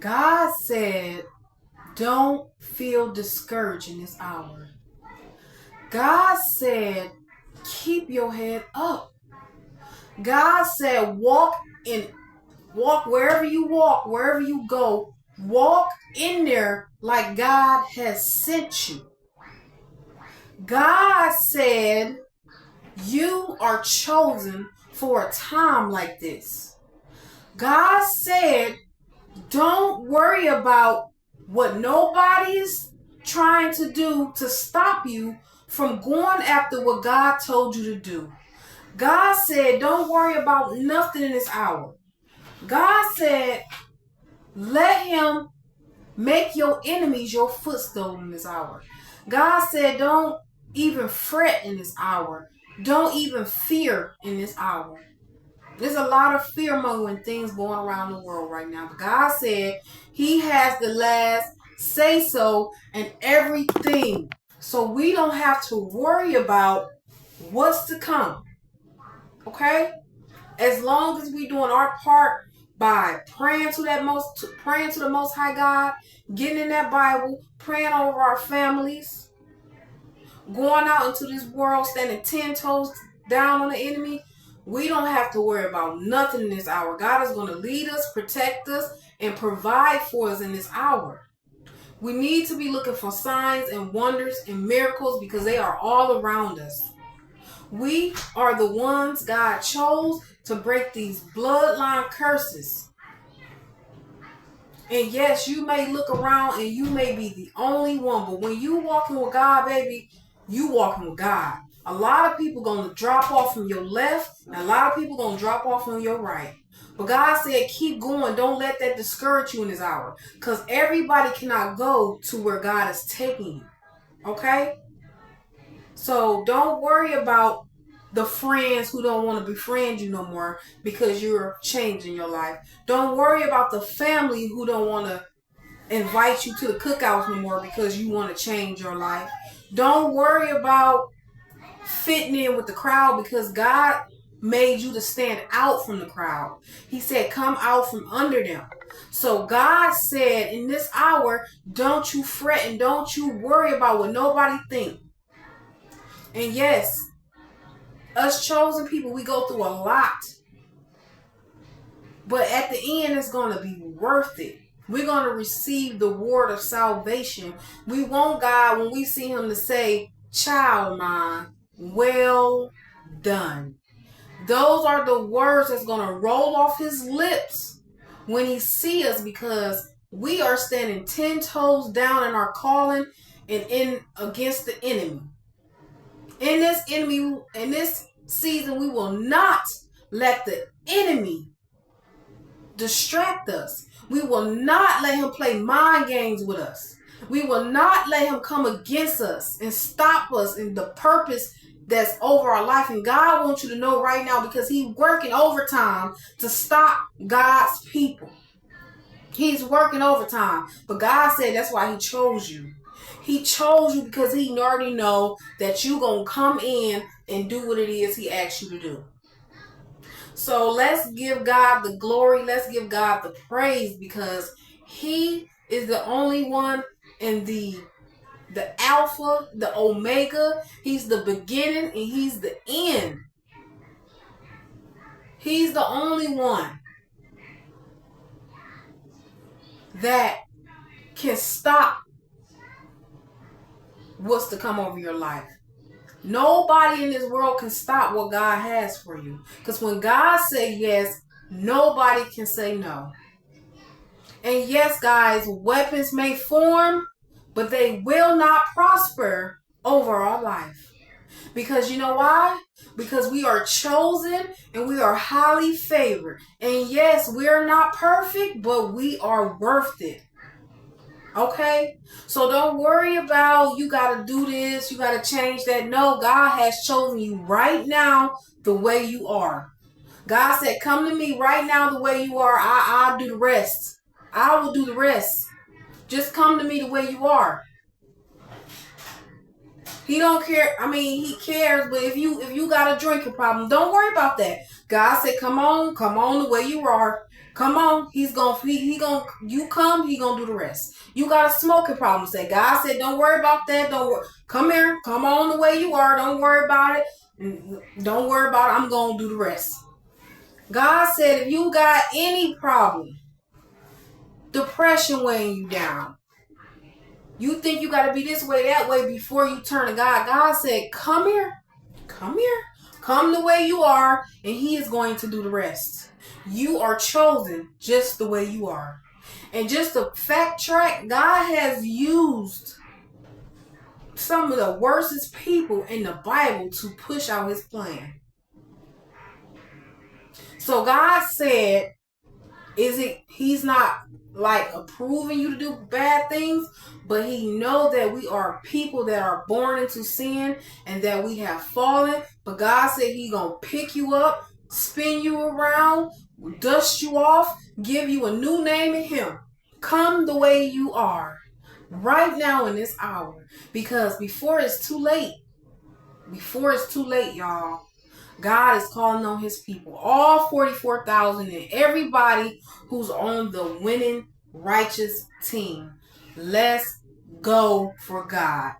God said, don't feel discouraged in this hour. God said, keep your head up. God said, walk wherever you go, walk in there like God has sent you. God said, you are chosen for a time like this. God said, don't worry about what nobody is trying to do to stop you from going after what God told you to do. God said, don't worry about nothing in this hour. God said, let him make your enemies your footstool in this hour. God said, don't even fret in this hour. Don't even fear in this hour. There's a lot of fear-mongering things going around the world right now. But God said he has the last say-so in everything. So we don't have to worry about what's to come. Okay? As long as we doing our part by praying to the Most High God, getting in that Bible, praying over our families, going out into this world, standing 10 toes down on the enemy, we don't have to worry about nothing in this hour. God is going to lead us, protect us, and provide for us in this hour. We need to be looking for signs and wonders and miracles because they are all around us. We are the ones God chose to break these bloodline curses. And yes, you may look around and you may be the only one, but when you walking with God, baby, you walking with God. A lot of people going to drop off from your left, and a lot of people going to drop off on your right. But God said, keep going. Don't let that discourage you in this hour. Because everybody cannot go to where God is taking you. Okay? So don't worry about the friends who don't want to befriend you no more because you're changing your life. Don't worry about the family who don't want to invite you to the cookouts no more because you want to change your life. Don't worry about fitting in with the crowd because God made you to stand out from the crowd. He said, come out from under them. So God said in this hour, don't you fret and don't you worry about what nobody thinks. And yes, us chosen people, we go through a lot. But at the end, it's going to be worth it. We're going to receive the word of salvation. We want God, when we see him, to say, child mine, well done. Those are the words that's going to roll off his lips when he sees us, because we are standing 10 toes down in our calling and in against the enemy. In this season, we will not let the enemy distract us. We will not let him play mind games with us. We will not let him come against us and stop us in the purpose that's over our life. And God wants you to know right now, because he's working overtime to stop God's people. He's working overtime. But God said that's why he chose you. He chose you because he already know that you going to come in and do what it is he asked you to do. So let's give God the glory. Let's give God the praise, because he is the only one in the Alpha, the Omega. He's the beginning and he's the end. He's the only one that can stop what's to come over your life. Nobody in this world can stop what God has for you. Because when God says yes, nobody can say no. And yes, guys, weapons may form, but they will not prosper over our life. Because you know why? Because we are chosen and we are highly favored. And yes, we are not perfect, but we are worth it. Okay? So don't worry about you got to do this, you got to change that. No, God has chosen you right now the way you are. God said, come to me right now the way you are. I'll do the rest. I will do the rest. Just come to me the way you are. He don't care. I mean, he cares, but if you got a drinking problem, don't worry about that. God said, come on the way you are. Come on, he gonna you come, he gonna do the rest. You got a smoking problem. Say, God said, don't worry about that. Don't worry. Come here, come on the way you are. Don't worry about it. Don't worry about it. I'm gonna do the rest. God said, if you got any problem, depression weighing you down, you think you gotta be this way, that way before you turn to God. God said, come here, come here, come the way you are, and he is going to do the rest. You are chosen just the way you are. And just a fact track, God has used some of the worstest people in the Bible to push out his plan. So God said, he's not like approving you to do bad things, but he knows that we are people that are born into sin and that we have fallen. But God said he gonna pick you up, spin you around, dust you off, give you a new name in him. Come the way you are right now in this hour, because before it's too late, y'all, God is calling on his people, all 44,000 and everybody who's on the winning righteous team. Let's go for God.